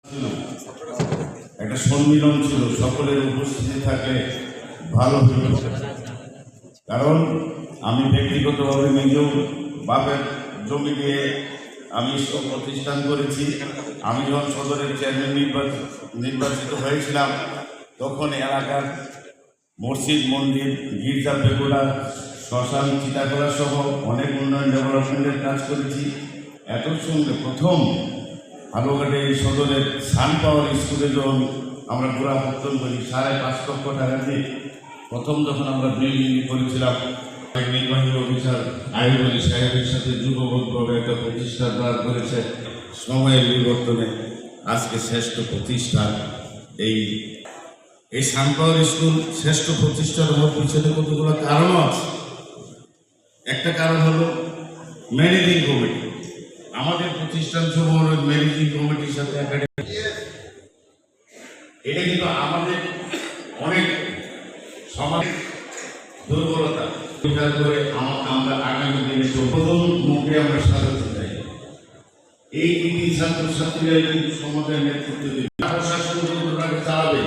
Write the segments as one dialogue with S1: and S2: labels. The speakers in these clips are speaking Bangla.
S1: ছিল একটা সম্মিলন ছিল, সকলের উপস্থিতি থাকলে ভালো হইল। কারণ আমি ব্যক্তিগতভাবে নিজেও বাপের জমি দিয়ে আমি সব প্রতিষ্ঠান করেছি। আমি যখন সদরের চেয়ারম্যান নির্বাচিত হয়েছিলাম তখন এলাকার মসজিদ, মন্দির, গির্জা, বেগুলা, শ্মশান, চিতাকলা সহ অনেক উন্নয়ন ডেভেলপমেন্টের কাজ করেছি। এত সঙ্গে প্রথম হালুয়াঘাটে এই সদরের সানপাওয়ার স্কুলে যখন আমরা গোড়াপত্তন করি 5.5 লক্ষ টাকা দিয়ে প্রথম যখন আমরা বিল্ডিং করেছিলাম, নির্বাহী অফিসার আইয়ুব আলী সাহেবের সাথে যুগবদ্ধভাবে একটা প্রতিষ্ঠান দাঁড় করেছে। সময়ের বিবর্তনে আজকে শ্রেষ্ঠ প্রতিষ্ঠান এই সানপাওয়ার স্কুল শ্রেষ্ঠ প্রতিষ্ঠান হওয়ার পিছনে কতগুলো কারণ আছে। একটা কারণ হলো ম্যানেজিং কমিটি। আমাদের প্রতিষ্ঠান সমূহ ম্যানেজিং কমিটির সাথে একাডেমি, এটা কিন্তু আমাদের অনেক সমাজ দুর্বলতা বিচার করে আমরা আগামী দিনে প্রথম মুখে আমরা সাজাতে চাই। এই নীতি ছাত্রছাত্রীরা কিন্তু সমাজের নেতৃত্ব দেবে, প্রশাসন যন্ত্রটাকে চালাবে।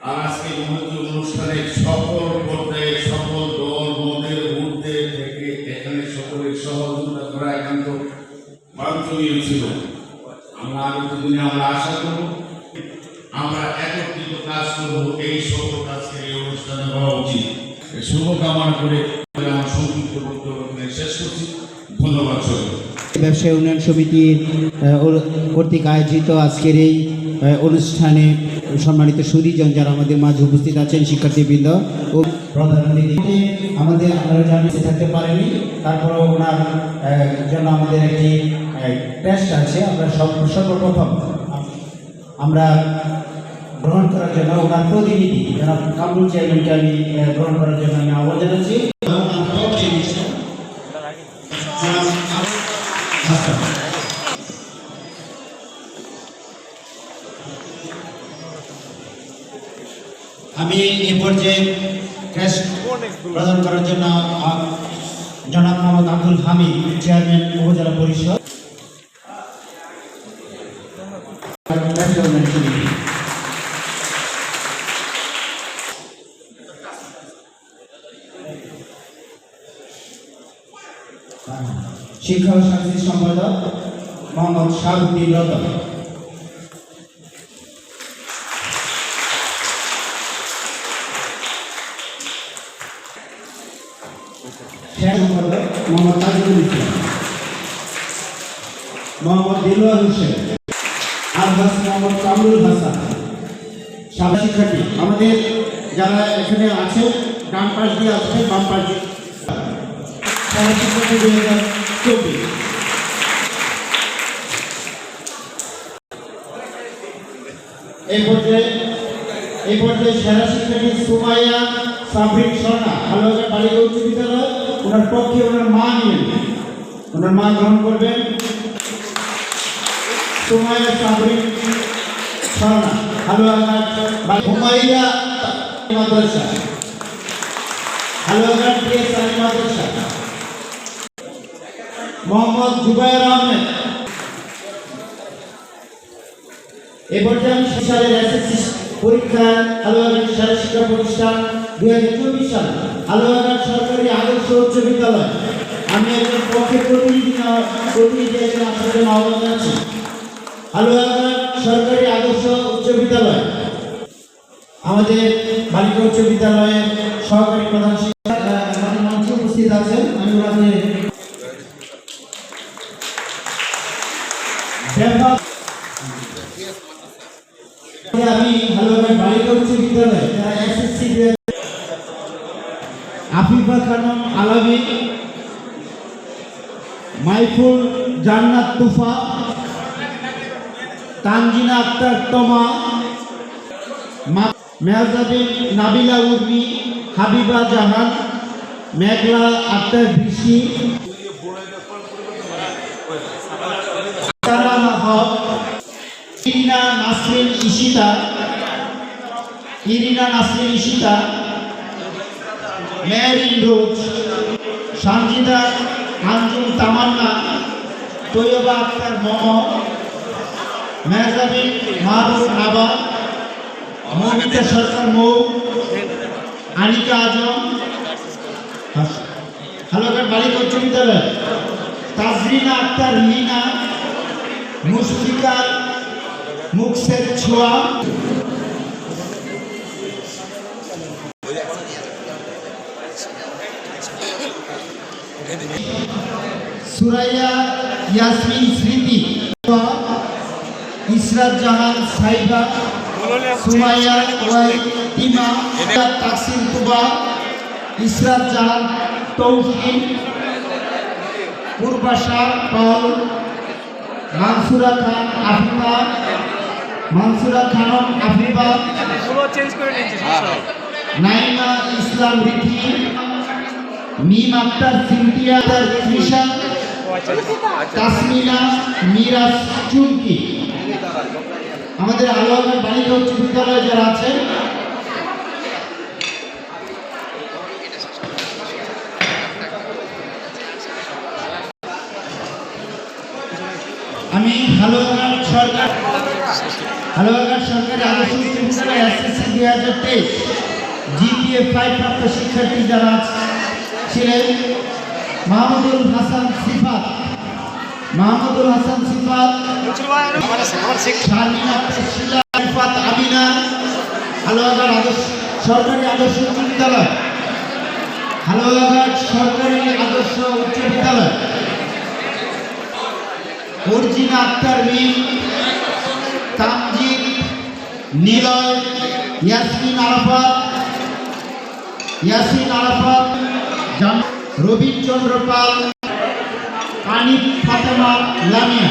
S1: আর আজকে অনুষ্ঠানে সকল পর্যায়ে সকল দল মতের ঊর্ধ্বে থেকে এখানে সকলের সহযোগিতা করা একান্ত বাঞ্ছনীয় ছিল। আমরা আগামী দিনে আমরা আশা করব আমরা একত্রিত কাজ করব, এই সকল কাজকে এই অনুষ্ঠানে হওয়া উচিত। শুভকামনা করে আমার সংক্ষিপ্ত বক্তব্য শেষ করছি। ধন্যবাদ সবাই।
S2: ব্যবসায়ী উন্নয়ন সমিতির কর্তৃক আয়োজিত আজকের এই অনুষ্ঠানে সম্মানিত সুধীজন যারা আমাদের মাঝে উপস্থিত আছেন, শিক্ষার্থীবৃন্দ ও প্রধান অতিথি, আমাদের আপনারা জানিয়ে থাকতে পারেনি, তারপরেও ওনার জন্য আমাদের একটি টেস্ট আছে। আমরা সর্বপ্রথম আমরা গ্রহণ করার জন্য ওনার প্রতিনিধি যারা কামরুল চেয়ারম্যানকে আমি গ্রহণ করার জন্য আমি আহ্বান জানাচ্ছি। আমি এই পর্যায়ে ক্যাশ প্রদান করার জন্য জনাব মোহাম্মদ আব্দুল হামিদ, চেয়ারম্যান উপজেলা পরিষদ। শিক্ষা ও সাংস্কৃতিক সম্পাদক মোহাম্মদ শাহাবুদ্দিন রতন। মোহাম্মদ তাজুল ইসলাম, মোহাম্মদ দিলওয়ার হোসেন, আলহাস মোহাম্মদ কামরুল হাসান। সাবেক শিক্ষার্থী আমাদের যারা এখানে আছে, ডান পাশ দিয়ে আসবে, বাম পাশ দিয়ে সাবেক শিক্ষার্থী 2024। এই পর্যায়ে সেরা শিক্ষার্থী সুমাইয়া সাবরিন স্বর্ণা, হালুয়াঘাট বালিকা উচ্চ বিদ্যালয়। ওনার পক্ষে ওনার মা নিবেন, ওনার মা গ্রহণ করবেন। সুমাইয়া সাবরিন স্বর্ণা, হালুয়াঘাট হুমাইয়া মাদ্রাসা, হালুয়াঘাট পিএসআই মাদ্রাসা। মোহাম্মদ জুবায়ের আহমেদ। এই পর্যায়ে আমি সালের এসএসসি পরীক্ষা হালুয়াঘাট সেরা শিক্ষা প্রতিষ্ঠান 2024 সাল হালুয়াঘাট সরকারি আদর্শ উচ্চ বিদ্যালয়। আমি একজন পক্ষে প্রতিনিধি একজন আসার জন্য আহ্বান জানাচ্ছি। হালুয়াঘাট সরকারি আদর্শ উচ্চ বিদ্যালয় আমাদের বালিকা উচ্চ বিদ্যালয়ের সহকারী প্রধান শিক্ষক আমাদের মঞ্চে উপস্থিত আছেন। আমি ওনাদের আমি হালুয়াঘাট বালিকা উচ্চ বিদ্যালয় যারা এসএসসি আফিফা খানম আলামী, মাইফুল জান্নাত তুফা, তানজিনা আক্তার তমা, মেহজাবিন নাবিলা উর্মি, হাবিবা জাহান, মেঘলা আক্তার বৃষ্টি, ইরিনা নাসরিন ইশিতা, মেরিন রোজ, সঞ্জিতা আঞ্জুম তামান্না, তৈয়বা আক্তার মম, মেহজাবিন মাহবুব নাবা, মৌমিতা সরকার মৌ, আনিকা আজম, হালুয়াঘাট বালিকা উচ্চ বিদ্যালয়, তাজরিনা আক্তার লিনা, মুশফিকা মুকসেদ ছোয়া, সুরাইয়া ইয়াসমিন স্মৃতি, ইসরাত জাহান সাইবা, সুমাইয়া ওয়াইতিমা, তাকসিম তুবা, ইসরাত জাহান তৌফিক, পূর্বাশা পাল, মানসুরা খান আফিফা, মানসুরা খানম আফিফা, নাইমা ইসলাম রিথি, মিম আক্তার সিন্তিয়া তৃষা, তাসমিনা মিরাজ চুমকি। আমাদের হালুয়াঘাট বালিকা উচ্চ বিদ্যালয়ে যারা আছেন আমি হালুয়াঘাট সরকারি আদর্শ উচ্চ বিদ্যালয় এসএসসি 2023 জিপিএ 5 প্রাপ্ত শিক্ষার্থী যারা ছিলেন মাহমুদুল হাসান সিফাত, শারমিন আক্তার শিলা, রিফাত আমিনা, হালুয়াঘাট সরকারি আদর্শ উচ্চ বিদ্যালয়, হালুয়াঘাট সরকারি আদর্শ উচ্চ বিদ্যালয়, অর্জিনা আক্তার মিম, তামজিদ, নিলয়, ইয়াসিন আরাফাত, রবীন্দ্রচন্দ্র পাল, আনিফ ফাতেমা লামিয়া।